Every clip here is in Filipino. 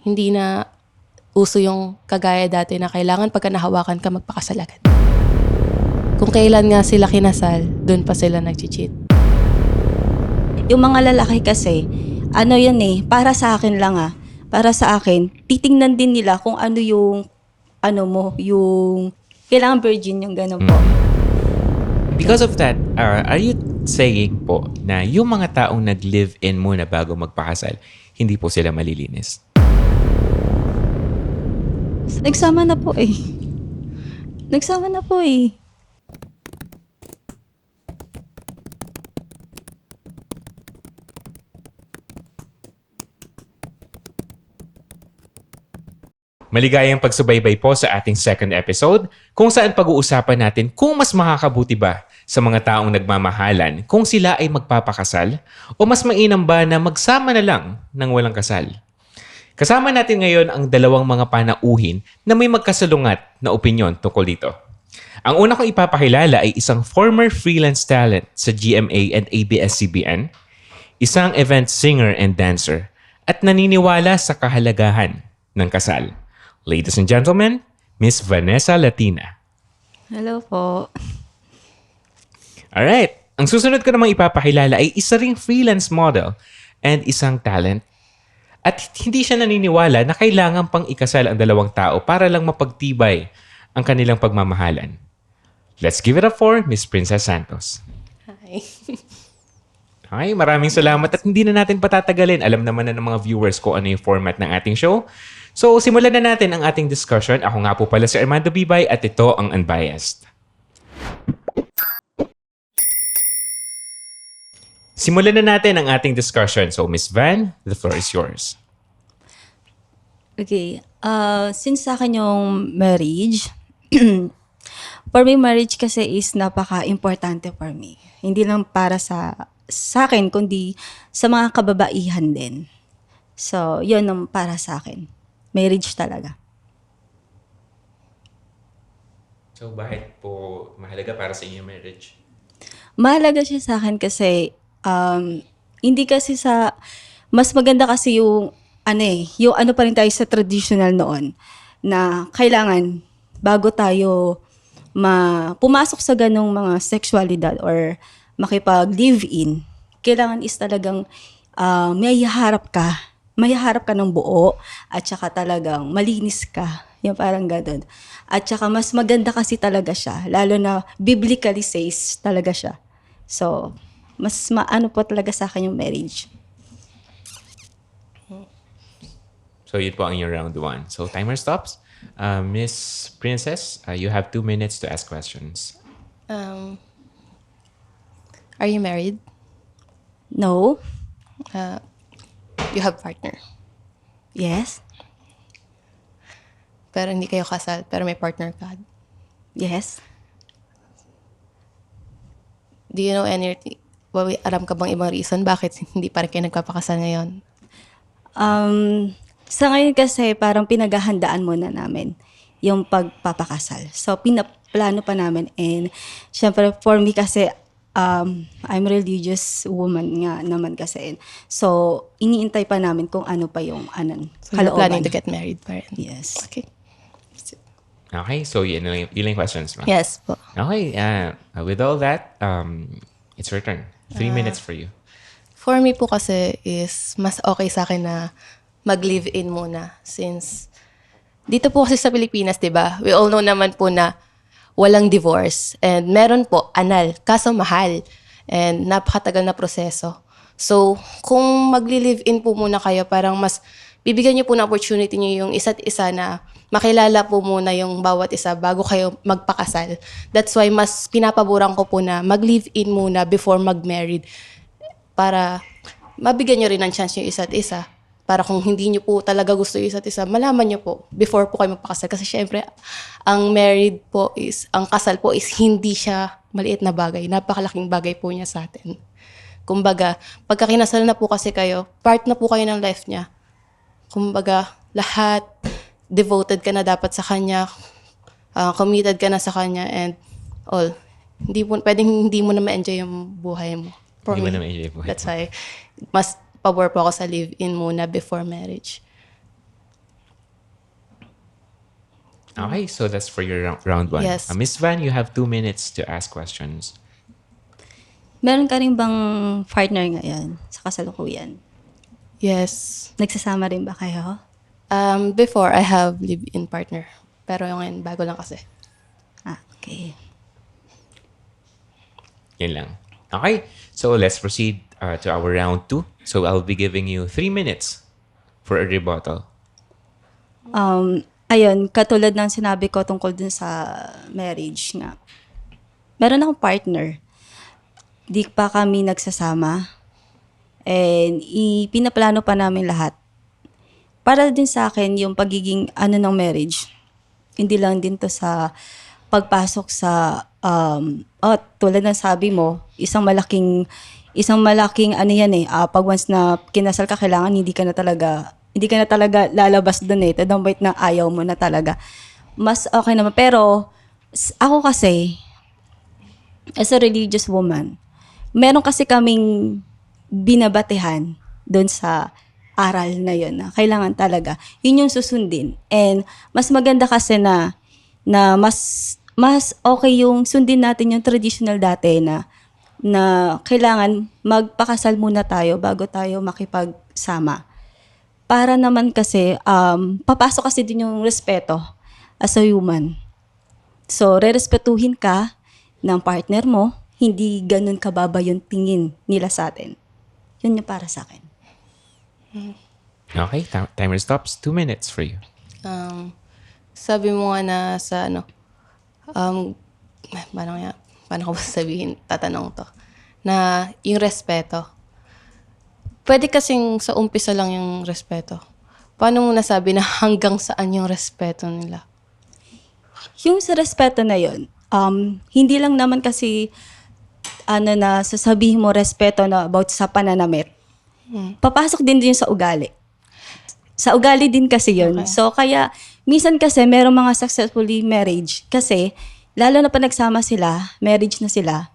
Hindi na uso yung kagaya dati na kailangan pagka nahawakan ka magpakasal agad. Kung kailan nga sila kinasal, doon pa sila nag-cheat. Yung mga lalaki kasi, ano yan para sa akin lang para sa akin, titingnan din nila kung ano yung, yung, kailangan virgin yung gano'n po. Because of that, are you saying po na yung mga taong nag-live-in muna bago magpakasal, hindi po sila malilinis? Nagsama na po Nagsama na po Maligayang pagsubaybay po sa ating second episode kung saan pag-uusapan natin kung mas makakabuti ba sa mga taong nagmamahalan kung sila ay magpapakasal o mas mainam ba na magsama na lang ng walang kasal. Kasama natin ngayon ang dalawang mga panauhin na may magkasalungat na opinyon tungkol dito. Ang una kong ipapakilala ay isang former freelance talent sa GMA and ABS-CBN, isang event singer and dancer, at naniniwala sa kahalagahan ng kasal. Ladies and gentlemen, Miss Vanessa Latina. Hello po. Alright, ang susunod ko namang ipapakilala ay isa ring freelance model and isang talent. At hindi siya naniniwala na kailangan pang ikasal ang dalawang tao para lang mapagtibay ang kanilang pagmamahalan. Let's give it up for Miss Princess Santos. Hi. Okay, maraming salamat at hindi na natin patatagalin. Alam naman na ng mga viewers kung ano yung format ng ating show. So, simulan na natin ang ating discussion. Ako nga po pala si Armando Bibay at ito ang Unbiased. Simulan na natin ang ating discussion. So, Miss Van, the floor is yours. Okay. Since sa akin yung marriage, for me, marriage kasi is napaka-importante for me. Hindi lang para sa akin, kundi sa mga kababaihan din. So, yun ang para sa akin. Marriage talaga. So, bakit po mahalaga para sa inyo marriage? Mahalaga siya sa akin kasi hindi kasi mas maganda kasi yung yung ano pa rin tayo sa traditional noon na kailangan bago tayo pumasok sa ganong mga sexualidad or makipag-live-in, kailangan is talagang may harap ka ng buo at saka talagang malinis ka. Yung parang ganun. At saka mas maganda kasi talaga siya. Lalo na biblically says talaga siya. So, mas maano po talaga sa akin yung marriage. So, yun po ang yung round one. So, timer stops. Miss Princess, you have 2 minutes to ask questions. Are you married? No? You have partner. Yes? Pero hindi kayo kasal, pero may partner ka. Yes? Do you know anything? Alam ka bang ibang reason bakit hindi pa rin kayo nagpapakasal ngayon? Sa ngayon kasi parang pinaghahandaan muna namin yung pagpapakasal. So, pinaplano pa namin. And syempre, for me kasi, I'm religious woman nga naman kasi. So, iniintay pa namin kung ano pa yung So, you're planning to get married pa rin? Yes. Okay. Okay, so yun lang yung questions. Ma? Yes po. Okay, with all that, it's your turn. 3 minutes for you. For me po kasi is mas okay sa akin na mag-live-in muna since dito po kasi sa Pilipinas, 'di ba? We all know naman po na walang divorce and meron po anal, kaso mahal and napakatagal na proseso. So, kung magli-live-in po muna kayo, parang mas bibigyan niyo po ng opportunity niyo yung isa't isa na makilala po muna yung bawat isa bago kayo magpakasal. That's why mas pinapaboran ko po na mag-live-in muna before mag-married para mabigyan nyo rin ng chance yung isa't isa. Para kung hindi nyo po talaga gusto yung isa't isa, malaman nyo po before po kayo magpakasal. Kasi syempre, ang married po is, ang kasal po is hindi siya maliit na bagay. Napakalaking bagay po niya sa atin. Kumbaga, pagka kinasal na po kasi kayo, part na po kayo ng life niya. Kumbaga, lahat, devoted ka na dapat sa kanya, committed ka na sa kanya, and all. Pwedeng hindi mo na ma-enjoy yung buhay mo. For Hindi mo me, na ma-enjoy yung buhay that's mo. why, mas pabor po ako sa live-in muna before marriage. Okay, so that's for your round one. Yes. Miss Van, you have 2 minutes to ask questions. Meron ka rin bang partner ngayon sa kasalukuyan? Yes. Nagsasama rin ba kayo? Before, I have live-in partner. Pero yung ngayon, bago lang kasi. Okay. Yan lang. Okay, so let's proceed to our round 2. So I'll be giving you 3 minutes for a rebuttal. Ayun, katulad ng sinabi ko tungkol dun sa marriage nga. Meron akong partner. Di pa kami nagsasama. And pinaplano pa namin lahat. Para din sa akin, yung pagiging ng marriage, hindi lang din to sa pagpasok sa, tulad ng sabi mo, isang malaking pag once na kinasal ka, kailangan hindi ka na talaga lalabas dun to the point na ayaw mo na talaga. Mas okay naman. Pero, ako kasi, as a religious woman, meron kasi kaming binabatehan doon sa aral na yun na kailangan talaga. Yun yung susundin. And mas maganda kasi na mas okay yung sundin natin yung traditional dati na kailangan magpakasal muna tayo bago tayo makipagsama. Para naman kasi, papasok kasi din yung respeto as a human. So, rerespetuhin ka ng partner mo, hindi ganun kababa yung tingin nila sa atin. Yun yung para sa akin. Okay, timer stops. 2 minutes for you. Sabi mo nga na sa paano ko ba sabihin, tatanong to, na yung respeto. Pwede kasing sa umpisa lang yung respeto. Paano mo nasabi na hanggang saan yung respeto nila? Yung sa respeto na yun, hindi lang naman kasi na sasabihin mo respeto na about sa pananamit. Papasok din sa ugali. Sa ugali din kasi yun. Okay. So, kaya, minsan kasi, merong mga successfully marriage. Kasi, lalo na pa nagsama sila, marriage na sila,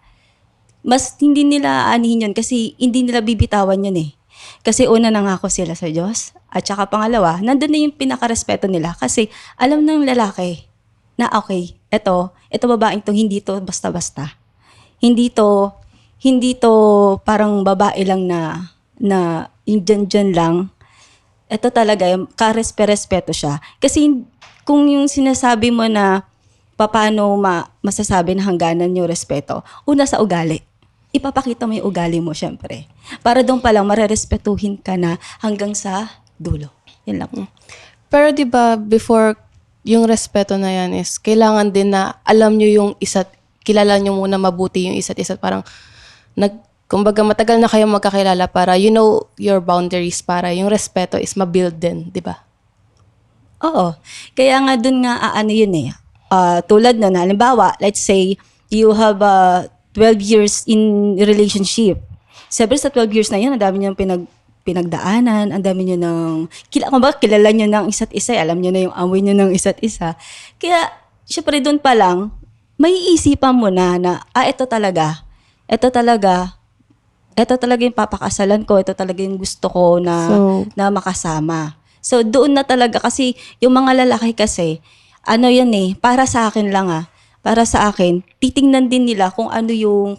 mas hindi nila aanihin yun kasi hindi nila bibitawan yun eh. Kasi una nangako sila sa Diyos. At saka pangalawa, nandun na yung pinakarespeto nila. Kasi, alam ng lalaki na okay, eto babaeng to, hindi to basta-basta. Hindi to parang babae lang na yung dyan lang. Ito talaga, yung karespeto siya. Kasi kung yung sinasabi mo na paano masasabi na hangganan yung respeto, una sa ugali. Ipapakita mo yung ugali mo, syempre. Para doon pa lang, marerespetuhin ka na hanggang sa dulo. Yun lang. Pero di ba before yung respeto na yan is kailangan din na alam nyo yung kilala nyo muna mabuti yung isa't isa. Parang kumbaga matagal na kayo magkakilala para you know your boundaries para yung respeto is ma-build din, di ba? Oo. Kaya nga dun nga yun eh. Tulad nun, halimbawa, let's say, you have 12 years in relationship. Siyempre sa 12 years na yun, ang dami nyo pinagdaanan, ang dami nyo kilala nyo ng isa't isa, alam nyo na yung amoy nyo ng isa't isa. Kaya, syempre dun pa lang, may iisipan mo na ito talaga yung papakasalan ko, ito talaga yung gusto ko na makasama. So, doon na talaga, kasi yung mga lalaki kasi, yan para sa akin lang para sa akin, titingnan din nila kung ano yung,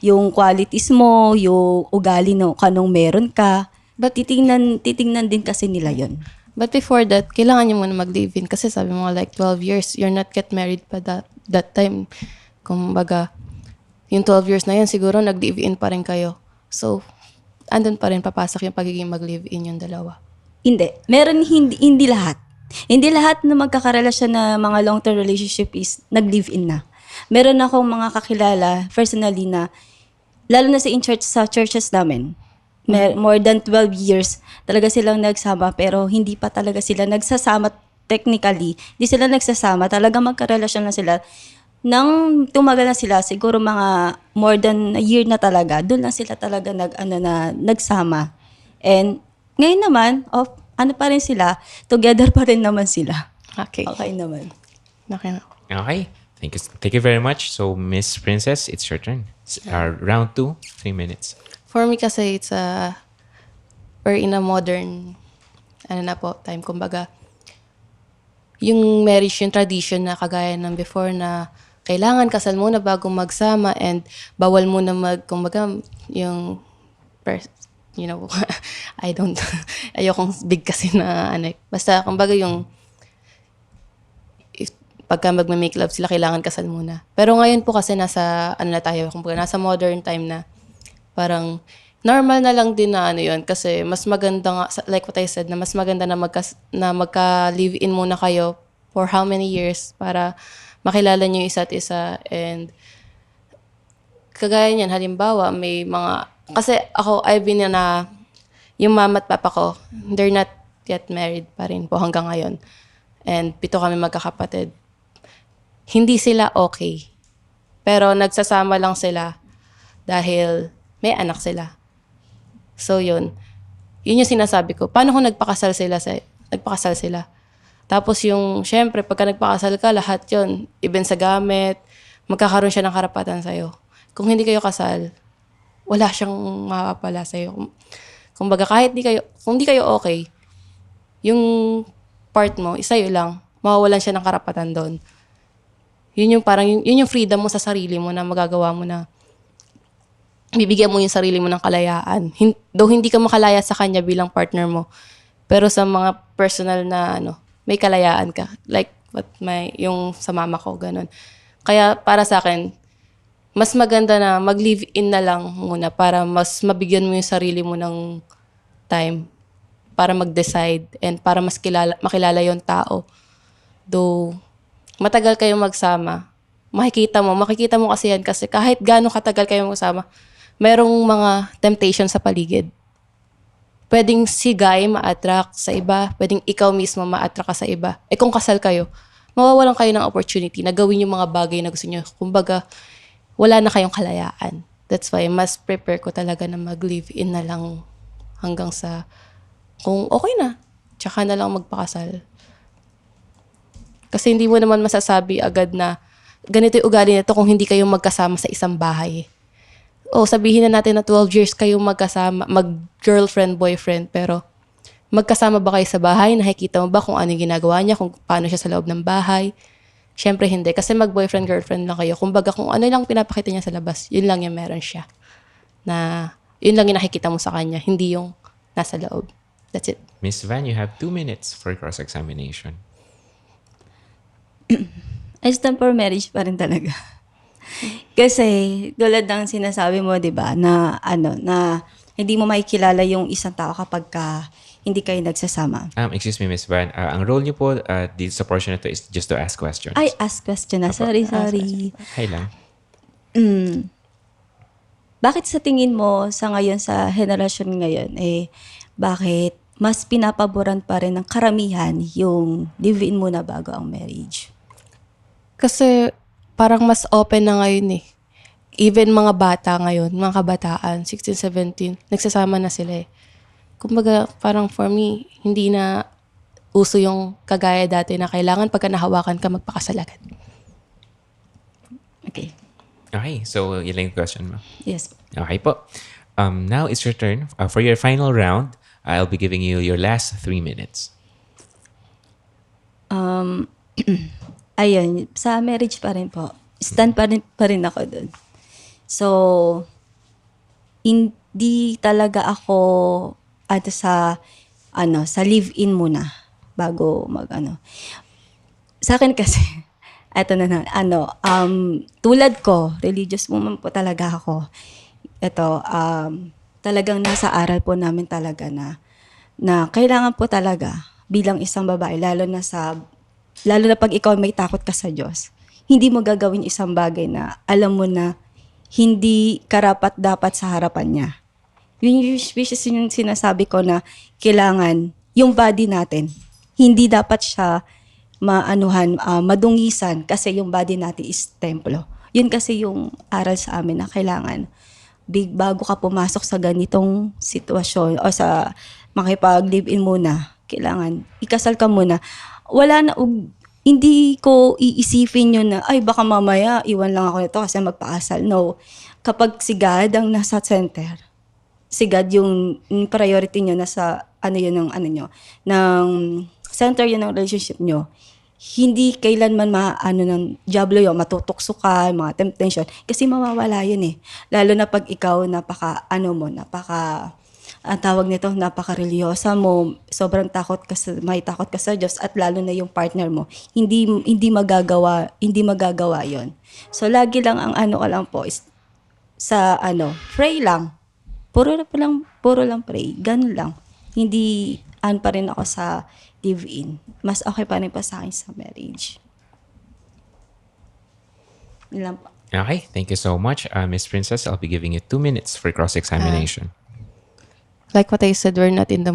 yung qualities mo, yung ugali no, kanong meron ka. But titingnan din kasi nila yon. But before that, kailangan nyo muna mag-live-in kasi sabi mo like 12 years, you're not get married pa that time. Kumbaga, yung 12 years na yun, siguro nag-live-in pa rin kayo. So, andun pa rin papasok yung pagiging mag-live-in yung dalawa. Hindi. Meron hindi lahat. Hindi lahat na magkakarelasyon na mga long-term relationship is nag-live-in na. Meron akong mga kakilala, personally na, lalo na sa churches namin, more than 12 years, talaga silang nagsama, pero hindi pa talaga sila nagsasama technically. Hindi sila nagsasama, talaga magkarelasyon na sila. Nang tumagal na sila, siguro mga more than a year na talaga, doon lang sila talaga nagsama. And ngayon naman, pa rin sila, together pa rin naman sila. Okay. Okay naman. Okay na. Okay, thank you very much. So, Miss Princess, it's your turn. Round 2, 3 minutes. For me kasi, we're in a modern, time. Kumbaga, yung marriage, yung tradition na kagaya ng before na kailangan kasal muna bago magsama and bawal muna kumbaga, yung, you know, I don't, ayokong big kasi na ano, basta kumbaga yung, if, pagka magme-make love sila, kailangan kasal muna. Pero ngayon po kasi nasa, ano na tayo, kumbaga nasa modern time na, parang, normal na lang din na ano yun kasi mas maganda nga, like what I said, na mas maganda na magka-live-in muna kayo for how many years para makilala nyo yung isa't isa. And kagaya niyan, halimbawa, may mga, kasi ako, I've been na, yung mama at papa ko, they're not yet married pa rin po hanggang ngayon. And 7 kami magkakapatid. Hindi sila okay. Pero nagsasama lang sila dahil may anak sila. So yun yung sinasabi ko. Paano kung nagpakasal sila? Tapos yung, syempre, pagka nagpakasal ka, lahat yun, even sa gamit, magkakaroon siya ng karapatan sa'yo. Kung hindi kayo kasal, wala siyang mapapala sa'yo. Kumbaga, kung di kayo okay, yung part mo, sa'yo lang, mawawalan siya ng karapatan doon. Yun yung parang, yun yung freedom mo sa sarili mo na magagawa mo na bibigyan mo yung sarili mo ng kalayaan. Though hindi ka makalaya sa kanya bilang partner mo, pero sa mga personal na may kalayaan ka. Like yung sa mama ko, ganun. Kaya para sa akin, mas maganda na mag-live-in na lang muna para mas mabigyan mo yung sarili mo ng time para mag-decide and para mas makilala yung tao. Though matagal kayong magsama, makikita mo kasi yan kasi kahit gaano katagal kayong magsama, merong mga temptation sa paligid. Pwedeng si guy ma-attract sa iba, pwedeng ikaw mismo ma-attract ka sa iba. Kung kasal kayo, mawawalan kayo ng opportunity na gawin yung mga bagay na gusto nyo. Kumbaga, wala na kayong kalayaan. That's why mas prepare ko talaga na mag-live-in na lang hanggang sa kung okay na, tsaka na lang magpakasal. Kasi hindi mo naman masasabi agad na ganito yung ugali nito kung hindi kayo magkasama sa isang bahay. Sabihin na natin na 12 years kayo magkasama, mag-girlfriend, boyfriend, pero magkasama ba kayo sa bahay? Nakikita mo ba kung ano yung ginagawa niya, kung paano siya sa loob ng bahay? Siyempre hindi, kasi mag-boyfriend, girlfriend lang kayo. Kumbaga kung ano lang pinapakita niya sa labas, yun lang yung meron siya. Na yun lang yung nakikita mo sa kanya, hindi yung nasa loob. That's it. Miss Van, you have 2 minutes for cross-examination. I stand for marriage pa rin talaga. Kasi, tulad ng sinasabi mo, di ba, na hindi mo makikilala yung isang tao kapag hindi kayo nagsasama. Excuse me, Miss Van. Ang role niyo po dito sa portion na to is just to ask questions. Ay, ask question na. Sorry. Hi lang. Bakit sa tingin mo sa ngayon, sa henerasyon ngayon, bakit mas pinapaboran pa rin ng karamihan yung live-in muna bago ang marriage? Kasi parang mas open na ngayon eh. Even mga bata ngayon, mga kabataan, 16, 17, nagsasama na sila eh. Kumbaga, parang for me, hindi na uso yung kagaya dati na kailangan pagka nahawakan ka, magpakasal agad. Okay. Okay, so yun lang yung question mo. Yes. Okay po. Now it's your turn. For your final round, I'll be giving you your last 3 minutes. Ayun, sa marriage pa rin po. Stand pa rin ako dun. So, hindi talaga ako sa live-in muna bago Sa akin kasi, tulad ko, religious woman po talaga ako. Talagang nasa aral po namin talaga na kailangan po talaga bilang isang babae, lalo na pag ikaw may takot ka sa Diyos, hindi mo gagawin isang bagay na alam mo na hindi karapat-dapat sa harapan niya. Which is yung sinasabi ko na kailangan yung body natin, hindi dapat siya madungisan kasi yung body natin is templo. Yun kasi yung aral sa amin na kailangan bago ka pumasok sa ganitong sitwasyon o sa makipag-live-in muna, kailangan ikasal ka muna. Hindi ko iisipin yun na, ay baka mamaya iwan lang ako nito kasi magpakasal. No. Kapag si God ang nasa center, si God yung priority nyo, nasa ng center yun ng relationship nyo, hindi kailanman maano ng diablo yun, matutokso ka, mga temptation, kasi mawawala yun eh. Lalo na pag ikaw ang tawag nito, napaka-religyosa mo, sobrang may takot ka sa Diyos, at lalo na yung partner mo, hindi magagawa yon. So lagi lang ang ano ko lang po is pray lang. Puro lang pray, ganun lang. Hindi pa rin ako sa live-in. Mas okay pa rin pa sa akin sa marriage. Yun lang po. Okay, thank you so much. Miss Princess, I'll be giving you 2 minutes for cross-examination. Like what I said, we're not in the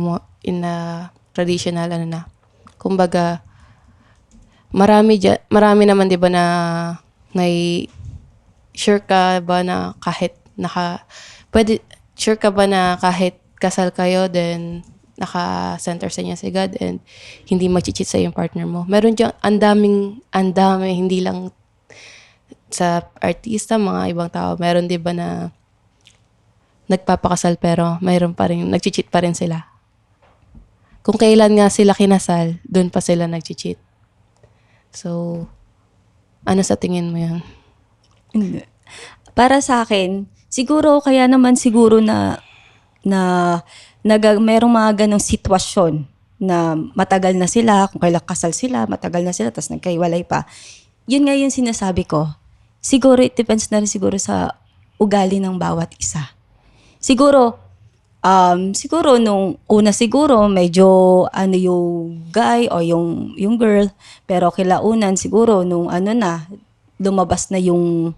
traditional kumbaga marami naman 'di ba na may sure ka ba na sure ka ba na kahit kasal kayo then naka-center sa inyo si God and hindi mag-cheat sa yung partner mo. Meron diyang ang dami, hindi lang sa artista, mga ibang tao. Meron 'di ba na nagpapakasal pero mayroon pa rin, nag-cheat pa rin sila. Kung kailan nga sila kinasal, doon pa sila nag-cheat. So, ano sa tingin mo yun? Hindi. Para sa akin, kaya naman siguro na merong mga ganong sitwasyon na matagal na sila, kung kailan kasal sila, matagal na sila, tapos nagkaiwalay pa. Yun nga yung sinasabi ko. Siguro, it depends na rin siguro sa ugali ng bawat isa. Siguro nung una medyo yung guy o yung girl, pero kilaunan siguro nung lumabas na yung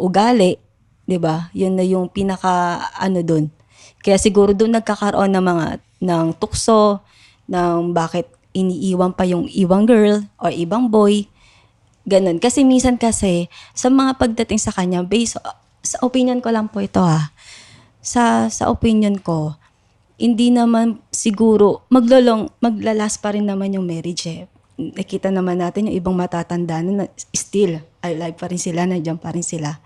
ugali, 'di ba? Yun na yung pinaka doon. Kaya siguro doon nagkakaroon ng tukso ng bakit iniiwan pa yung ibang girl o ibang boy. Ganun. Kasi minsan sa mga pagdating sa kanya, based sa opinion ko lang po ito sa opinion ko, hindi naman siguro, maglalas pa rin naman yung marriage eh. Nakita naman natin yung ibang matatanda na still alive pa rin sila, nandiyan pa rin sila.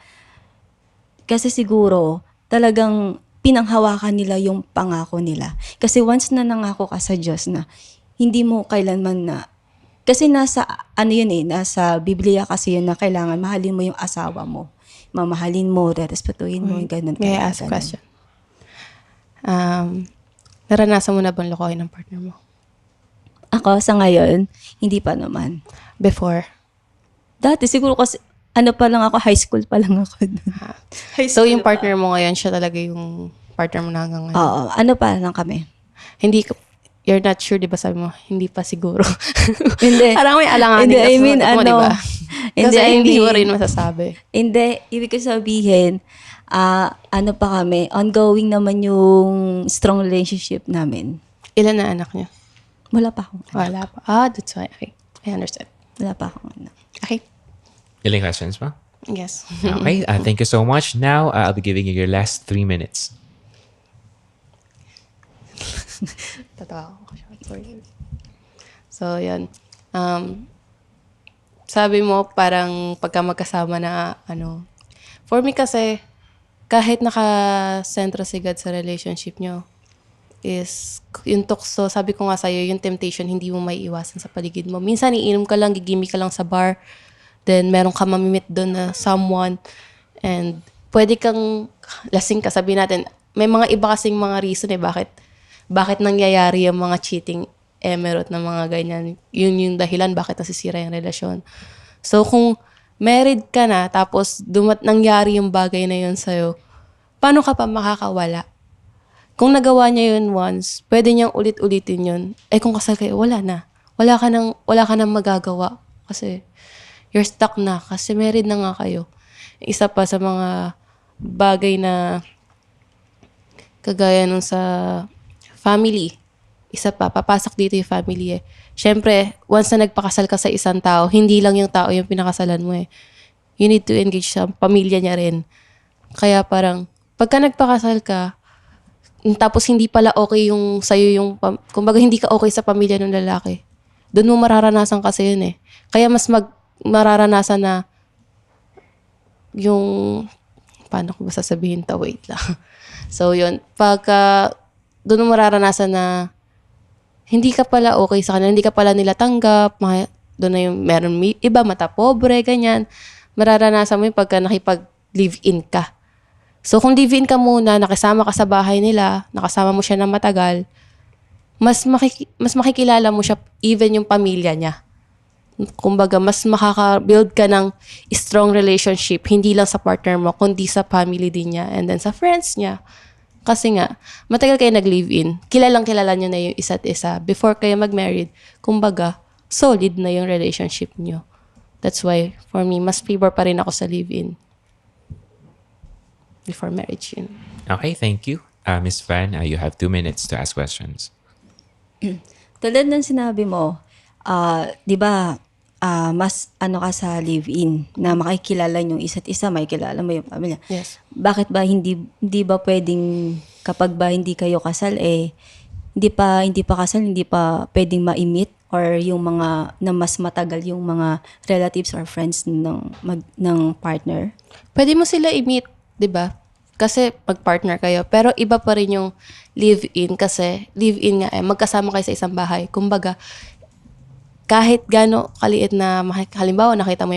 Kasi siguro, talagang pinanghawakan nila yung pangako nila. Kasi once na nangako ka sa Diyos na hindi mo kailanman kasi nasa nasa Biblia kasi yun na kailangan mahalin mo yung asawa mo. Mamahalin mo, rerespetuhin mo, ganun. May I ask a question? Naranasan mo na bang lokohin ng partner mo? Ako, sa ngayon, hindi pa naman. Before? Dati, siguro kasi, pa lang ako, high school pa lang ako. So, yung partner mo ngayon, siya talaga yung partner mo na hanggang ngayon? Oo, pa lang kami. You're not sure, di ba sabi mo? Hindi pa siguro. Hindi. Parang may alanganin Hindi, ka sa sagot mo, di ba? Kasi hindi mo rin masasabi. Hindi, ibig ko sabihin, pa kami, ongoing naman yung strong relationship namin. Ilan na anak niya? Wala pa akong anak. Wala pa. That's why. Okay. I understand. Wala pa akong anak. Okay. Ilang questions pa? Yes. Okay, thank you so much. Now, I'll be giving you your last 3 minutes. Tatawa ko. Sorry. So, yan. Sabi mo, parang pagka magkasama na, for me kasi, kahit naka-sentro si God sa relationship nyo, is yung tukso, sabi ko nga sa'yo, yung temptation, hindi mo may iwasan sa paligid mo. Minsan, iinom ka lang, gigimi ka lang sa bar, then meron ka mamimit doon na someone, and pwede kang lasing ka, sabihin natin, may mga iba kasing mga reason bakit nangyayari yung mga cheating emerald na mga ganyan. Yun yung dahilan bakit nasisira yung relasyon. So, kung married ka na, tapos nangyari yung bagay na yun sa'yo, paano ka pa makakawala? Kung nagawa niya yun once, pwede niyang ulit-ulitin yun. Kung kasal kayo, wala na. Wala ka nang magagawa. Kasi, you're stuck na. Kasi married na nga kayo. Isa pa sa mga bagay na kagaya nung sa family. Isa pa, papasok dito yung family eh. Siyempre, once na nagpakasal ka sa isang tao, hindi lang yung tao yung pinakasalan mo eh. You need to engage sa pamilya niya rin. Kaya parang, pagka nagpakasal ka, tapos hindi pala okay yung sa'yo yung, kumbaga hindi ka okay sa pamilya ng lalaki. Doon mo mararanasan kasi yun eh. Kaya mas mararanasan na yung, paano ko ba sasabihin to? Wait lang. So yun, pagka doon mo mararanasan na hindi ka pala okay sa kanila, hindi ka pala nila tanggap, doon na yung meron iba mata pobre, ganyan. Mararanasan mo yung pagka nakipag-live-in ka. So kung live-in ka muna, nakasama ka sa bahay nila, nakasama mo siya ng matagal, mas makikilala mo siya, even yung pamilya niya. Kumbaga, mas makaka-build ka ng strong relationship, hindi lang sa partner mo, kundi sa family din niya, and then sa friends niya. Kasi nga, matagal kayo nag-live-in, kilala nyo na yung isa't isa. Before kayo mag-married, kumbaga, solid na yung relationship nyo. That's why, for me, mas favor pa rin ako sa live-in. Before marriage yun. Okay, thank you. Miss Van, you have 2 minutes to ask questions. Tulad ng sinabi mo, di ba, mas ano ka sa live-in, na makikilala yung isa't isa, makikilala mo yung pamilya. Yes. Bakit ba hindi ba pwedeng kapag ba hindi kayo kasal hindi pa kasal, hindi pa pwedeng ma-meet or yung mga na mas matagal yung mga relatives or friends ng partner? Pwede mo sila i-meet, di ba? Kasi pag-partner kayo. Pero iba pa rin yung live-in kasi live-in nga magkasama kayo sa isang bahay. Kumbaga, kahit gano kaliit na, halimbawa nakita mo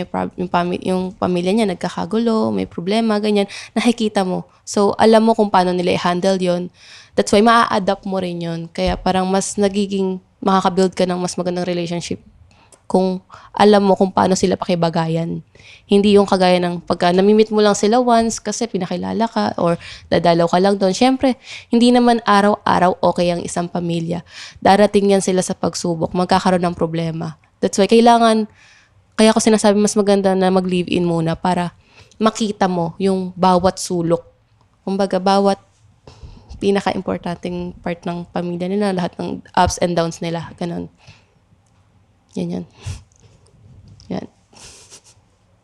yung pamilya niya nagkakagulo, may problema, ganyan, nakikita mo. So, alam mo kung paano nila i-handle yon. That's why maa-adapt mo rin yon. Kaya parang mas makaka-build ka ng mas magandang relationship kung alam mo kung paano sila pakibagayan. Hindi yung kagaya ng pagka namimit mo lang sila once kasi pinakilala ka or dadalaw ka lang doon. Siyempre, hindi naman araw-araw okay ang isang pamilya. Darating yan sila sa pagsubok, magkakaroon ng problema. That's why kaya ko sinasabi mas maganda na mag-live-in muna para makita mo yung bawat sulok. Kumbaga, bawat pinaka-importanting part ng pamilya nila, lahat ng ups and downs nila. Ganon. Yan. Yan.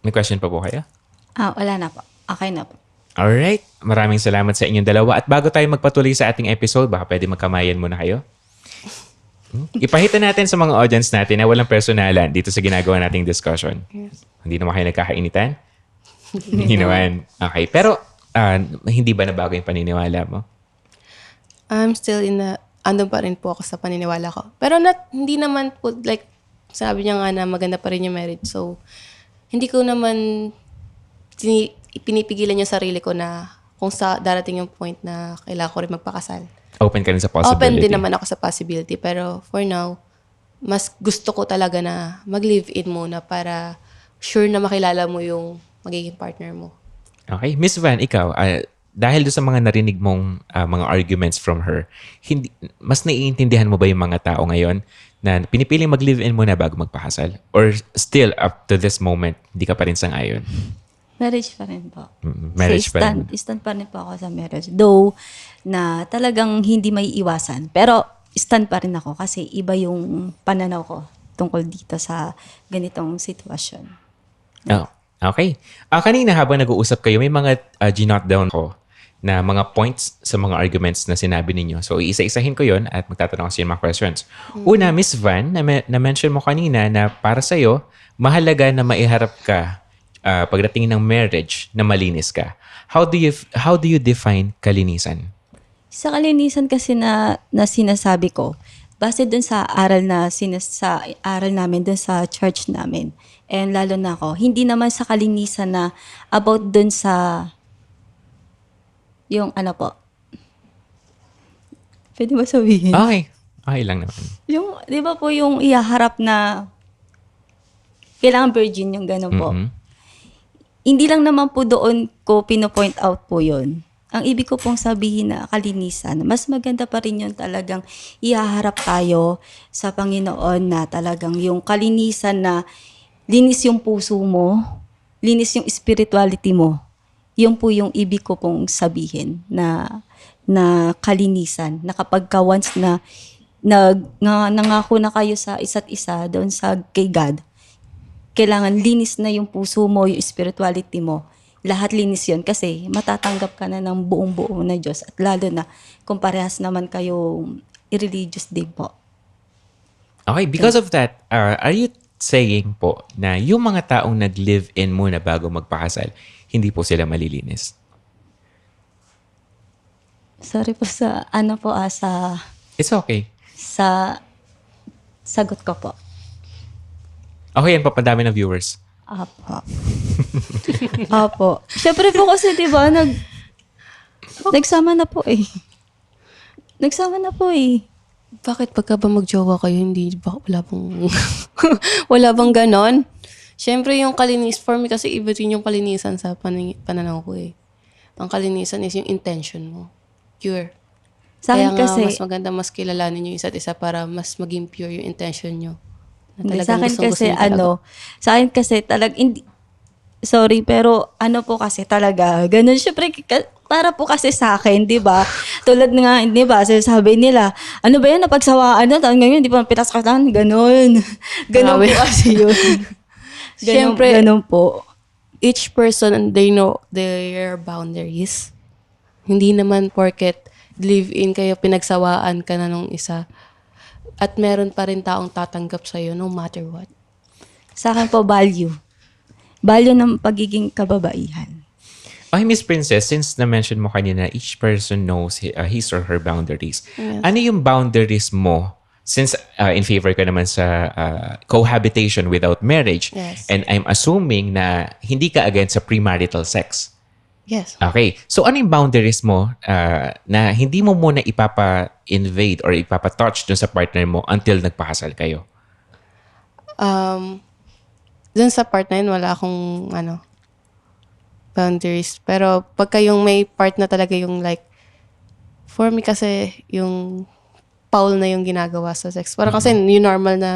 May question pa po kayo? Wala na po. Okay na po. Alright. Maraming salamat sa inyong dalawa. At bago tayo magpatuloy sa ating episode, baka pwede magkamayan muna kayo. Ipahita natin sa mga audience natin na walang personalan dito sa ginagawa nating discussion. Yes. Hindi naman kayo nagkakainitan? Hindi naman. Okay. Pero, hindi ba nabago yung paniniwala mo? I'm still andun pa rin po ako sa paniniwala ko. Pero hindi naman po, like, sabi niya nga na maganda pa rin yung marriage. So, hindi ko naman pinipigilan yung sarili ko na kung darating yung point na kailangan ko rin magpakasal. Open ka rin sa possibility? Open din naman ako sa possibility. Pero for now, mas gusto ko talaga na mag-live-in muna para sure na makilala mo yung magiging partner mo. Okay. Miss Van, ikaw, dahil doon sa mga narinig mong mga arguments from her, mas naiintindihan mo ba yung mga tao ngayon na pinipiling mag-live-in muna bago magpakasal? Or still, up to this moment, hindi ka pa rin sang-ayon? Marriage pa rin po. Marriage So, pa rin. stand pa rin po ako sa marriage. Though, na talagang hindi may iwasan. Pero, stand pa rin ako kasi iba yung pananaw ko tungkol dito sa ganitong sitwasyon. Oh, okay. Kanina habang nag-uusap kayo, may mga ginot down ko na mga points sa mga arguments na sinabi ninyo. So, isa-isahin ko yon at magtatanong ko sa mga questions. Una, Miss Van, na-mention mo kanina na para sa'yo, mahalaga na maiharap ka pagdating ng marriage na malinis ka. How do you define kalinisan? Sa kalinisan kasi na sinasabi ko, base dun sa aral namin dun sa church namin. And lalo na ako, hindi naman sa kalinisan na about dun sa yung ano po. Pwede ba sabihin? Okay. Okay lang naman. Yung, di ba po yung ihaharap na kailangan virgin yung gano'n po. Mhm. Hindi lang naman po doon ko pino-point out po yun. Ang ibig ko pong sabihin na kalinisan, mas maganda pa rin yun talagang ihaharap tayo sa Panginoon na talagang yung kalinisan na linis yung puso mo, linis yung spirituality mo. Yun po yung ibig ko pong sabihin na kalinisan. Na kapag once na nangako na kayo sa isa't isa doon sa kay God, kailangan linis na yung puso mo, yung spirituality mo. Lahat linis yun kasi matatanggap ka na ng buong-buo na Diyos. At lalo na kung parehas naman kayo religious din po. Okay, because of that, are you saying po na yung mga taong nag-live-in muna bago magpakasal, hindi po sila malilinis? Sorry po sa It's okay. sa sagot ko po. Okay, yan, papadami ng viewers. Apo. Apo. Siyempre po kasi, di ba, nagsama na po eh. Nagsama na po eh. Bakit pagka ba magjowa kayo, hindi ba, wala bang, wala bang ganon? Siyempre yung for me kasi iba rin yung kalinisan sa pananaw ko eh. Ang kalinisan is yung intention mo. Pure. Sa Kaya akin nga, kasi, mas maganda mas kilalanin nyo yung isa't isa para mas maging pure yung intention nyo. Na hindi, talagang sa akin gustong-gusto kasi nyo talaga. sa akin kasi hindi, sorry, pero ano po kasi talaga, ganun, syempre, para po kasi sa akin, di ba? Tulad nga, di ba, sabi nila, ano ba yan, napagsawaan na, ngayon, di ba, pinaskatan, ganun. Ganun Grabe. po kasi yun. Siyempre, ganun po. each person, they know their boundaries. Hindi naman porket live-in kayo, pinagsawaan ka na nung isa. At meron pa rin taong tatanggap sa'yo no matter what. Sa akin po, value. Value ng pagiging kababaihan. Okay, Miss Princess, since na-mention mo kanina, each person knows his or her boundaries. Yes. Ano yung boundaries mo? Since in favor ka naman sa cohabitation without marriage, Yes. and I'm assuming na hindi ka against sa premarital sex. Yes. Okay. So, ano yung boundaries mo na hindi mo muna ipapa-invade or ipapa-touch dun sa partner mo until nagpakasal kayo? Dun sa part na yun, wala akong boundaries. Pero pagka yung may part na talaga yung like, for me kasi yung foul na yung ginagawa sa sex. Parang kasi yung normal na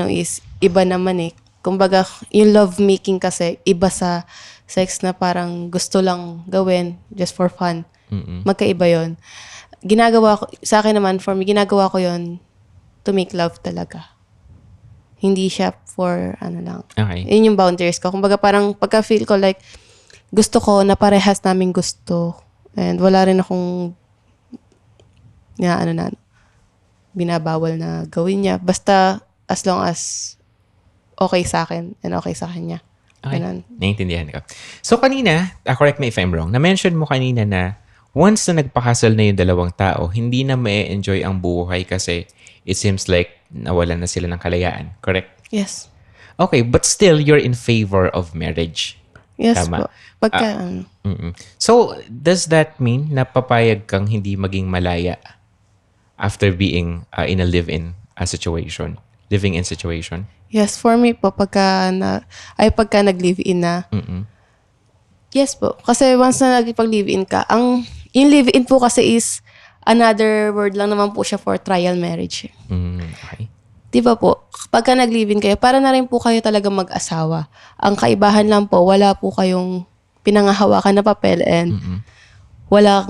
is iba naman eh. Kumbaga, yung love making kasi iba sa sex na parang gusto lang gawin just for fun. Magkaiba yon. Ginagawa ko, sa akin naman, for me, ginagawa ko yon to make love talaga. Hindi siya for lang. Okay. Yun yung boundaries ko. Kumbaga parang pagka-feel ko like gusto ko na parehas namin gusto and wala rin akong binabawal na gawin niya. Basta as long as okay sa akin and okay sa kanya. Okay. Ganun. Naiintindihan ko. So, kanina, correct me if I'm wrong, na-mention mo kanina na once na nagpakasal na yung dalawang tao, hindi na ma-enjoy ang buhay kasi it seems like nawalan na sila ng kalayaan. Correct? Yes. Okay, but still, you're in favor of marriage. Yes Tama. po. Pagka, So, does that mean na papayag kang hindi maging malaya after being in a live-in situation? Living-in situation? yes, for me po, pagka nag-live-in na, yes po. Kasi once na nagpag-live-in ka, yung live-in po kasi is another word lang naman po siya for trial marriage. Okay. Di ba po, pagka nag-live-in kayo, para na rin po kayo talaga mag-asawa. Ang kaibahan lang po, wala po kayong pinangahawakan na papel and wala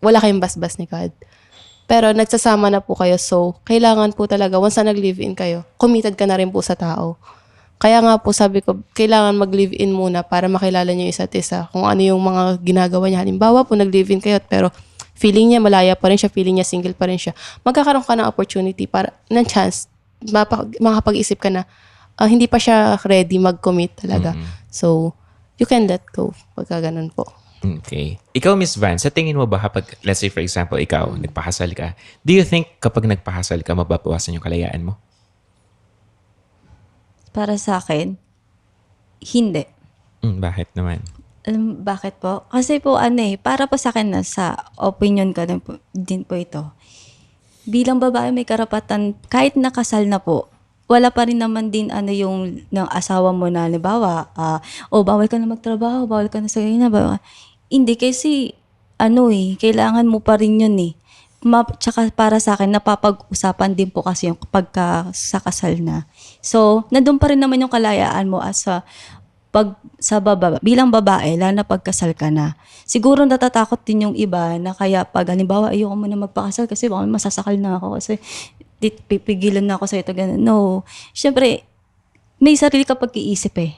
kayong basbas ni God. Pero nagsasama na po kayo, so kailangan po talaga, once na nag-live-in kayo, committed ka na rin po sa tao. Kaya nga po sabi ko, kailangan mag-live-in muna para makilala niyo isa't isa. Kung ano yung mga ginagawa niya. Halimbawa po, nag-live-in kayo, pero feeling niya malaya pa rin siya, feeling niya single pa rin siya. Magkakaroon ka ng opportunity ng chance, makapag-isip ka na hindi pa siya ready mag-commit talaga. So, you can let go pagka ganun po. Okay. Ikaw, Miss Van, sa tingin mo ba kapag, let's say for example, ikaw, nagpakasal ka, do you think kapag nagpakasal ka, mababawasan yung kalayaan mo? Para sa akin, hindi. Bakit naman? Bakit po? Kasi po para po sa akin na sa opinion ko din po ito. Bilang babae may karapatan, kahit nakasal na po, wala pa rin naman din yung ng asawa mo na halimbawa, bawal ka na magtrabaho, bawal ka na sa ganyan, hindi kasi kailangan mo pa rin yun eh. Tsaka para sa akin, napapag-usapan din po kasi yung pagka sa kasal na. So, nandun pa rin naman yung kalayaan mo bilang babae, lalo na pagkasal ka na. Siguro natatakot din yung iba na kaya pag halimbawa ayoko mo na magpakasal kasi baka masasakal na ako kasi pipigilan na ako sa ito. Ganun. No. Siyempre, may sarili ka pag-iisip eh.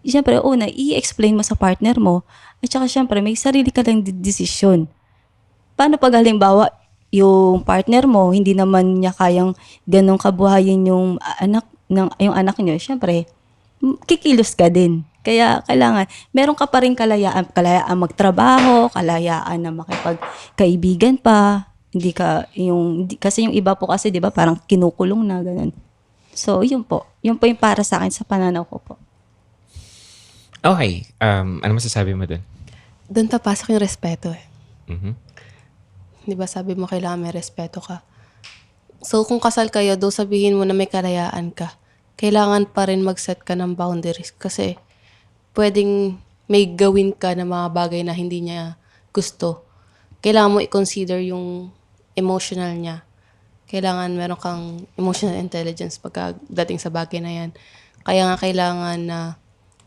Siyempre, i-explain mo sa partner mo at saka siyempre, may sarili ka lang desisyon. Paano pag halimbawa, yung partner mo, hindi naman niya kayang ganong kabuhayin yung anak niyo, siyempre, kikilos ka din. Kaya kailangan, meron ka pa rin kalayaan magtrabaho, kalayaan na makipagkaibigan pa. Kasi yung iba po kasi, di ba, parang kinukulong na, ganun. So, yun po. Yun po yung para sa akin sa pananaw ko po. Okay. Ano masasabi mo dun? Doon papasok yung respeto eh. Mhm. Di ba sabi mo kailangan may respeto ka. So kung kasal kayo, do sabihin mo na may kalayaan ka. Kailangan pa rin mag-set ka ng boundaries kasi pwedeng may gawin ka na mga bagay na hindi niya gusto. Kailangan mo i-consider yung emotional niya. Kailangan meron kang emotional intelligence pagdating sa bagay na yan. Kaya nga kailangan na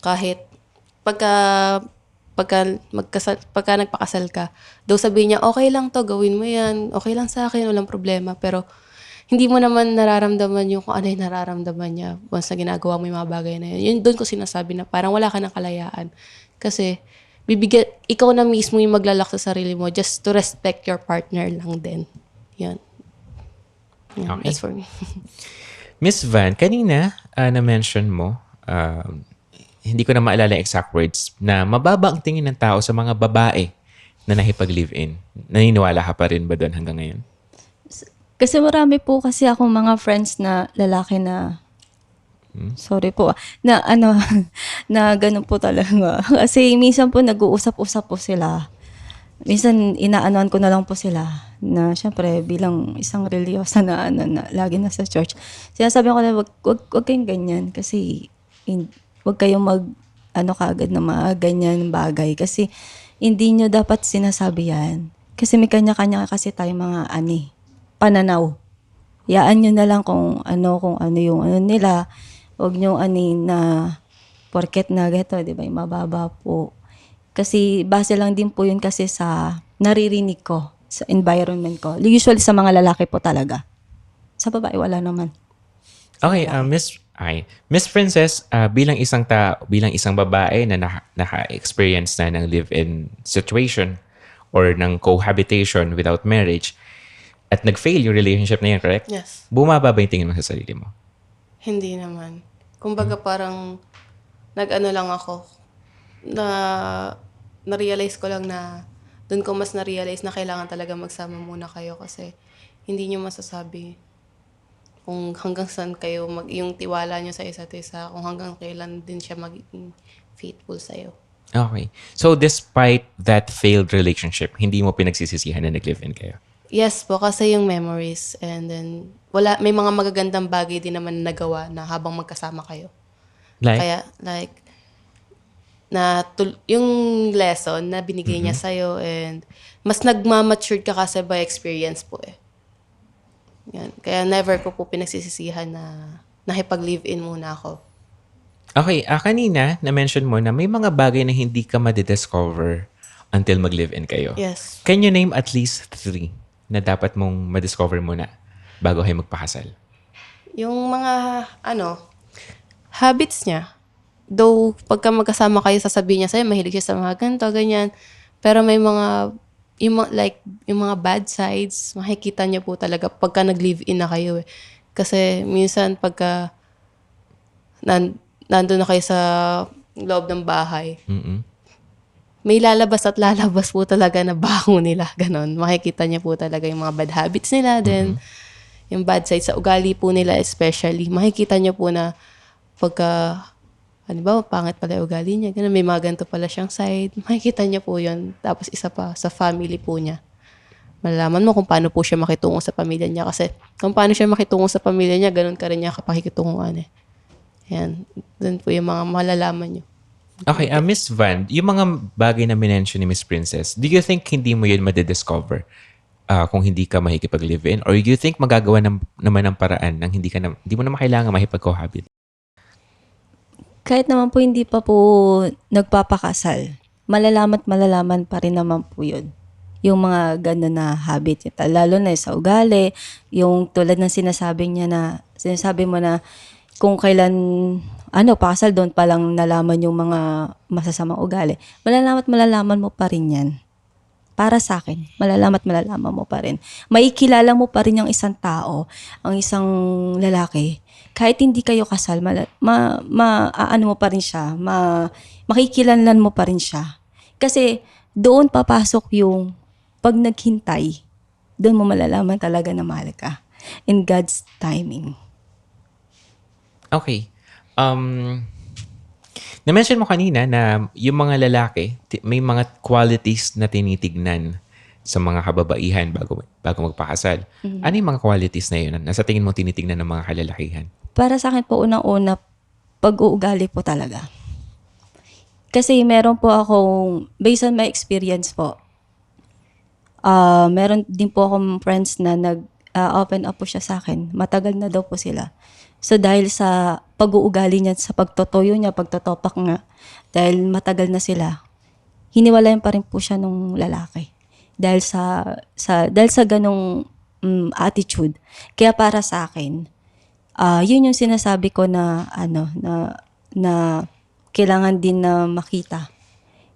kahit pagka pagka nagpakasal ka, daw sabihin niya, okay lang to, gawin mo yan, okay lang sa akin, walang problema. Pero hindi mo naman nararamdaman yung kung ano yung nararamdaman niya once na ginagawa mo yung mga bagay na yun. Yun doon ko sinasabi na parang wala ka ng kalayaan. Kasi ikaw na mismo yung maglalak sa sarili mo just to respect your partner lang din. Yan. Yan, Okay. that's for me. Miss Van, kanina na-mention mo, hindi ko na maalala yung exact words, na mababa ang tingin ng tao sa mga babae na nakipag-live-in. Naniniwala ka pa rin ba doon hanggang ngayon? Kasi marami po kasi akong mga friends na lalaki na sorry po, na ano, na ganun po talaga. Kasi minsan po nag-uusap-usap po sila. Minsan inaanoan ko na lang po sila na syempre bilang isang religyosa na, na lagi nasa church. Sinasabi ko na wag kayong ganyan kasi wag kayong kaagad na mga ganyan bagay kasi hindi nyo dapat sinasabi yan. Kasi may kanya-kanya kasi tayong mga pananaw. Yaan nyo na lang kung ano yung ano nila. Huwag nyo na porket na gato, di ba? Yung mababa po. Kasi base lang din po yun kasi sa naririnig ko, sa environment ko. Usually sa mga lalaki po talaga. Sa babae, wala naman. Okay, Miss Princess, bilang isang babae na naka-experience na ng live-in situation or ng cohabitation without marriage at nag-fail yung relationship na yan, correct? Yes. Bumaba ba yung tingin mo sa sarili mo? Hindi naman. Kumbaga parang nag-ano lang ako na na-realize ko lang na doon ko mas na-realize na kailangan talaga magsama muna kayo kasi hindi nyo masasabi kung hanggang saan kayo yung tiwala nyo sa isa't isa, kung hanggang kailan din siya magiging faithful sa'yo. Okay. So despite that failed relationship, hindi mo pinagsisisihan na nag-live-in kayo? Yes po, kasi yung memories and then may mga magagandang bagay din naman na nagawa na habang magkasama kayo. Like? Kaya yung lesson na binigay niya sa'yo and mas nagmamature ka kasi by experience po eh. Yan. Kaya never ko po pinagsisisihan na nakipag-live-in muna ako. Okay, kanina na-mention mo na may mga bagay na hindi ka madidiscover until mag-live-in kayo. Yes. Can you name at least 3 na dapat mong madiscover muna bago kayo magpakasal? Yung mga, habits niya. Though, pagka magkasama kayo, sasabihin niya sa'yo, mahilig siya sa mga ganito, ganyan. Pero may mga, yung mga bad sides, makikita niya po talaga pagka nag-live-in na kayo eh. Kasi minsan pagka nandun na kayo sa loob ng bahay, may lalabas at lalabas po talaga na baho nila. Ganon. Makikita niya po talaga yung mga bad habits nila. Then, yung bad sides sa ugali po nila especially. Makikita niya po na pagka, pangit pala yung ugali niya. Ganun, may mga ganito pala siyang side. Makikita niya po yun. Tapos isa pa, sa family po niya. Malalaman mo kung paano po siya makitungo sa pamilya niya. Kasi kung paano siya makitungo sa pamilya niya, ganun ka rin niya kapakikitunguan eh. Yan. Doon po yung mga malalaman niyo. Okay, Miss Van, yung mga bagay na minention ni Miss Princess, do you think hindi mo yun madidiscover kung hindi ka makikipag-live-in? Or do you think magagawa naman ng paraan nang hindi mo naman kailangan makipag-cohabit? Kahit naman po hindi pa po nagpapakasal, malalaman pa rin naman po yun. Yung mga gano'n na habit. Lalo na sa ugali, yung tulad ng sinasabi mo na kung kailan, pakasal doon pa lang nalaman yung mga masasamang ugali. Malalaman mo pa rin yan. Para sa akin, malalaman mo pa rin. Maikilala mo pa rin yung isang tao, ang isang lalaki. Kahit hindi kayo kasal, ano mo pa rin siya, makikilanlan mo pa rin siya. Kasi doon papasok yung pag naghintay, doon mo malalaman talaga na mahal ka. In God's timing. Okay. Na-mention mo kanina na yung mga lalaki, may mga qualities na tinitignan sa mga kababaihan bago magpakasal. Ano yung mga qualities na yun na sa tingin mo tinitignan ng mga kalalakihan? Para sa akin po, unang-una, pag-uugali po talaga. Kasi meron po akong, based on my experience po, meron din po akong friends na nag-open up po siya sa akin. Matagal na daw po sila. So dahil sa pag-uugali niya, sa pagtotoyo niya, pagtotopak nga, dahil matagal na sila, hiniwalayan pa rin po siya nung lalaki. Dahil sa ganong attitude. Kaya para sa akin, yun yung sinasabi ko na na kailangan din na makita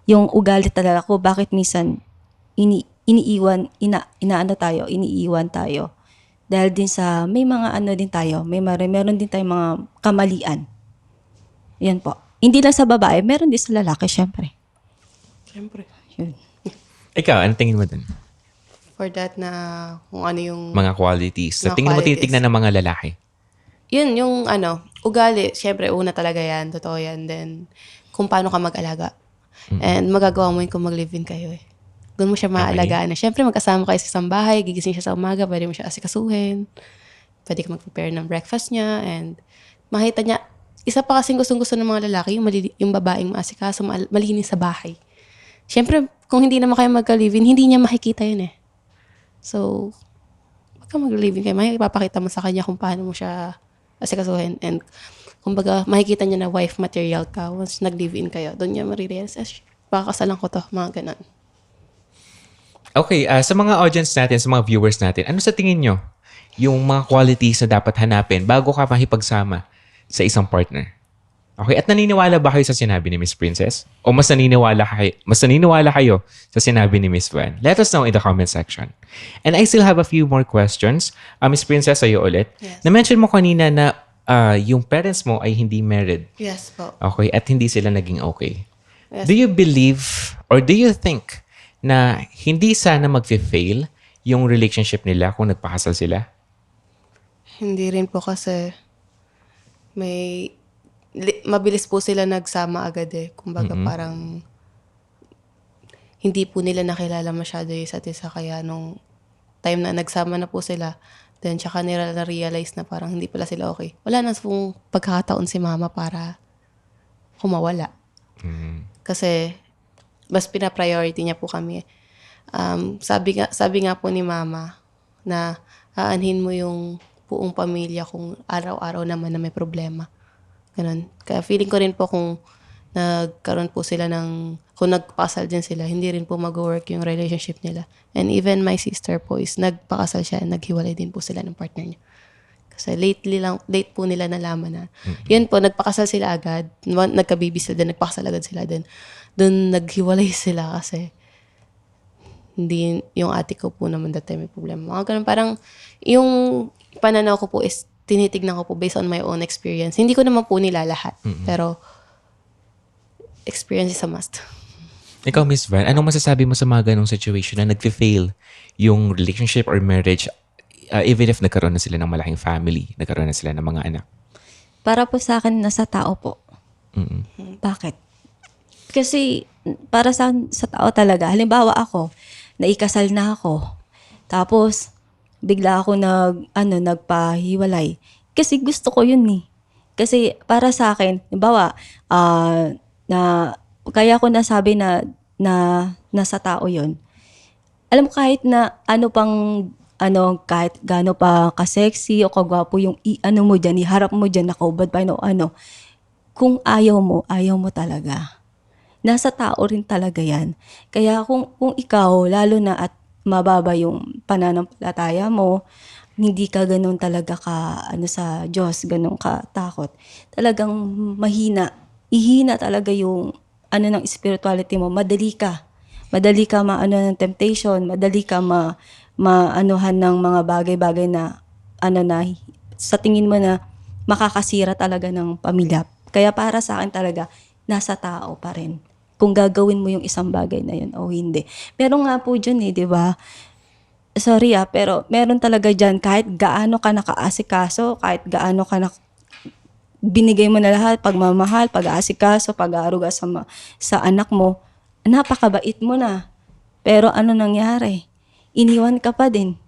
yung ugali talaga ko, bakit minsan iniiwan tayo dahil din sa may mga din tayo, meron din tayong mga kamalian. Yan po, hindi lang sa babae, meron din sa lalaki, syempre. Siyempre. Yun. Ikaw, ano tingin mo dun? For that na kung ano yung... Mga qualities. Sa Mga tingin mo qualities. tinitignan ng mga lalaki? Yun, yung ugali. Siyempre, una talaga yan. Totoo yan. Then, kung paano ka mag-alaga. And magagawa mo yun kung mag-live-in kayo eh. Doon mo siya maaalagaan na. Siyempre, magkasama kayo sa isang bahay, gigising siya sa umaga, pwede mo siya asikasuhin. Pwede ka mag-prepare ng breakfast niya. And makita niya, isa pa kasing gustong-gusto ng mga lalaki, yung babaeng maasikaso, malinis sa bahay. Siyempre, kung hindi naman kayo magka-live-in, hindi niya makikita yun eh. So, pagka mag-live-in kayo, may ipapakita mo sa kanya kung paano mo siya asikasuhin. And, kumbaga, makikita niya na wife material ka once nag-live-in kayo. Doon niya marirealize, baka kasalan ko to, mga ganon. Okay, sa mga audience natin, sa mga viewers natin, ano sa tingin nyo yung mga qualities na dapat hanapin bago ka makipagsama sa isang partner? Okay, at naniniwala ba kayo sa sinabi ni Miss Princess? O mas naniniwala kayo sa sinabi ni Miss Van? Let us know in the comment section. And I still have a few more questions. Miss Princess, sa'yo ulit. Yes. Na-mention mo kanina na yung parents mo ay hindi married. Yes po. Okay, at hindi sila naging okay. Yes. Do you believe or do you think na hindi sana mag-fail yung relationship nila kung nagpakasal sila? Hindi rin po kasi mabilis po sila nagsama agad eh. Kumbaga parang hindi po nila nakilala masyado yung isa't isa. Kaya nung time na nagsama na po sila, then tsaka nila na-realize na parang hindi pala sila okay. Wala na pong pagkakataon si mama para kumawala. Kasi mas pina-priority niya po kami. Sabi nga po ni mama na aanhin mo yung buong pamilya kung araw-araw naman na may problema. Ganun. Kaya feeling ko rin po kung nagkaroon po sila kung nagpakasal din sila, hindi rin po mag-work yung relationship nila. And even my sister po is nagpakasal siya, naghiwalay din po sila ng partner niya. Kasi late po nila nalaman na. Yun po, nagpakasal sila agad. Nagka-baby sila din, nagpakasal agad sila din. Doon naghiwalay sila kasi hindi, yung ate ko po naman that time may problema. Mga ganun, parang yung pananaw ko po is tinitignan ko po based on my own experience. Hindi ko naman po nila lahat. Pero experience is a must. Ikaw, Miss Van, anong masasabi mo sa mga ganong situation na nag-fail yung relationship or marriage even if nagkaroon na sila ng malaking family, nagkaroon na sila ng mga anak? Para po sa akin, nasa tao po. Bakit? Kasi para sa tao talaga, halimbawa ako, naikasal na ako, tapos bigla ako nagpahiwalay. Kasi gusto ko yun eh. Kasi para sa akin, halimbawa, kaya ko nasabi na nasa tao yun. Alam mo, kahit na kahit gaano pa ka-sexy o kagwapo yung mo dyan, iharap mo dyan, nakaubad pa kung ayaw mo talaga. Nasa tao rin talaga yan. Kaya kung ikaw, lalo na at mababa yung pananampalataya mo, hindi ka ganun talaga sa Diyos, ganun ka takot. Talagang mahina. Ihina talaga yung ng spirituality mo. Madali ka ng temptation, madali ka maanuhan ng mga bagay-bagay na sa tingin mo na makakasira talaga ng pamilya. Kaya para sa akin talaga, nasa tao pa rin. Kung gagawin mo yung isang bagay na yun o hindi. Meron nga po dyan di ba? Sorry pero meron talaga dyan kahit gaano ka nakaasikaso, kahit gaano ka binigay mo na lahat, pagmamahal, pag-aasikaso, pag-aaruga sa anak mo, napakabait mo na. Pero ano nangyari? Iniwan ka pa din.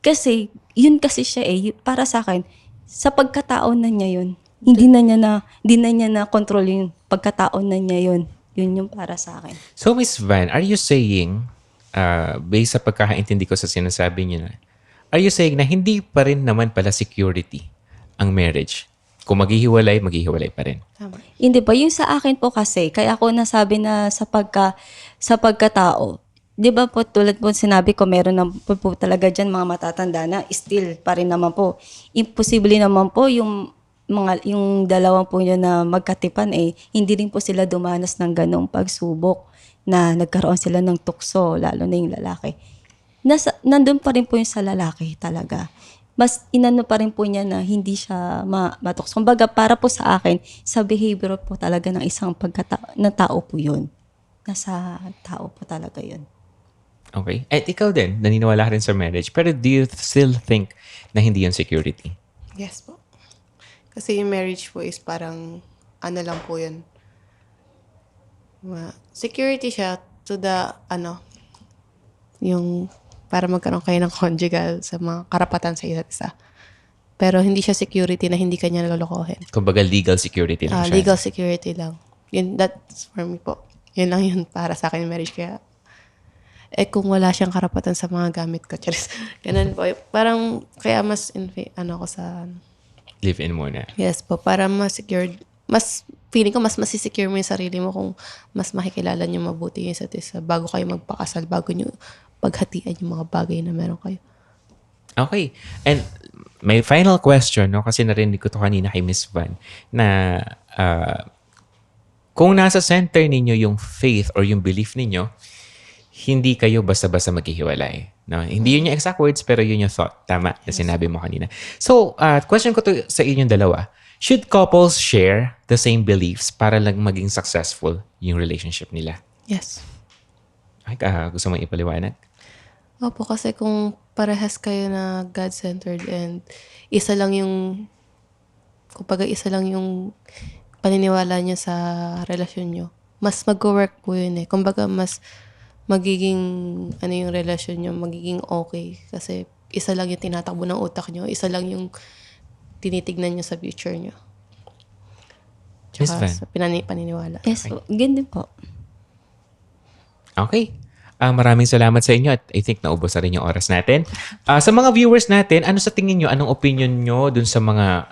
Kasi, yun kasi siya para sa akin, sa pagkataon na niya yun, hindi na niya na control yung pagkataon na niya yun. Yun yung para sa akin. So, Miss Van, are you saying, based sa pagkakaintindi ko sa sinasabi niyo na, are you saying na hindi pa rin naman pala security ang marriage? Kung maghihiwalay pa rin. Tama. Hindi ba? Yung sa akin po kasi, kaya ako nasabi na sa pagkatao, di ba po tulad po sinabi ko, meron na po talaga dyan mga matatanda na still pa rin naman po. Imposible naman po yung dalawang po yun na magkatipan hindi rin po sila dumanas ng ganong pagsubok na nagkaroon sila ng tukso, lalo na yung lalaki. Nandun pa rin po yung sa lalaki talaga. Mas inano pa rin po niya na hindi siya matukso. Kumbaga, para po sa akin, sa behavior po talaga ng isang na tao po yun. Nasa tao po talaga yun. Okay. At ikaw din, naniniwala ka rin sa marriage. Pero do you still think na hindi yun security? Yes po. Kasi yung marriage po is parang, ano lang po yun. Security siya to the, yung para magkaroon kayo ng conjugal sa mga karapatan sa isa't isa. Pero hindi siya security na hindi kanya lolokohin. Kumbaga legal security lang siya. Legal security lang. Yun, that's for me po. Yun lang yun para sa akin yung marriage. Kaya, kung wala siyang karapatan sa mga gamit ko, charis. Ganun po. Parang, kaya mas, ko sa, Live-in muna. yes po, para mas secured, mas, feeling ko mas masisecure mo yung sarili mo kung mas makikilala niyo mabuti yung isa't isa bago kayo magpakasal, bago niyo paghatian yung mga bagay na meron kayo. Okay. And my final question, no, kasi narinig ko to kanina kay Miss Van, na kung nasa center ninyo yung faith or yung belief ninyo, hindi kayo basta-basta maghihiwalay. No? Hindi yun yung exact words, pero yun yung thought. Tama na sinabi mo kanina. So, question ko to sa inyong dalawa. Should couples share the same beliefs para lang maging successful yung relationship nila? Yes. Ay, gusto mo ipaliwanag? Opo, kasi kung parehas kayo na God-centered and isa lang yung paniniwala niyo sa relasyon niyo, mas mag-work po yun Kumbaga, mas magiging, yung relasyon niyo, magiging okay. Kasi isa lang yung tinatakbo ng utak niyo, isa lang yung tinitignan niyo sa future niyo. Miss Van? Sa paniniwala. Yes po. Ganun po. Okay. Maraming salamat sa inyo at I think naubos na rin yung oras natin. Sa mga viewers natin, ano sa tingin nyo? Anong opinion nyo dun sa mga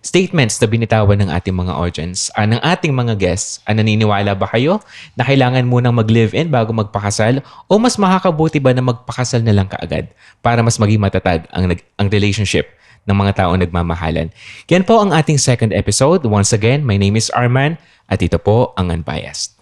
statements na binitawan ng ating mga audience, ng ating mga guests? Naniniwala ba kayo na kailangan munang mag-live-in bago magpakasal o mas makakabuti ba na magpakasal na lang kaagad para mas maging matatag ang relationship ng mga taong nagmamahalan? Yan po ang ating second episode. Once again, my name is Arman at ito po ang Unbiased.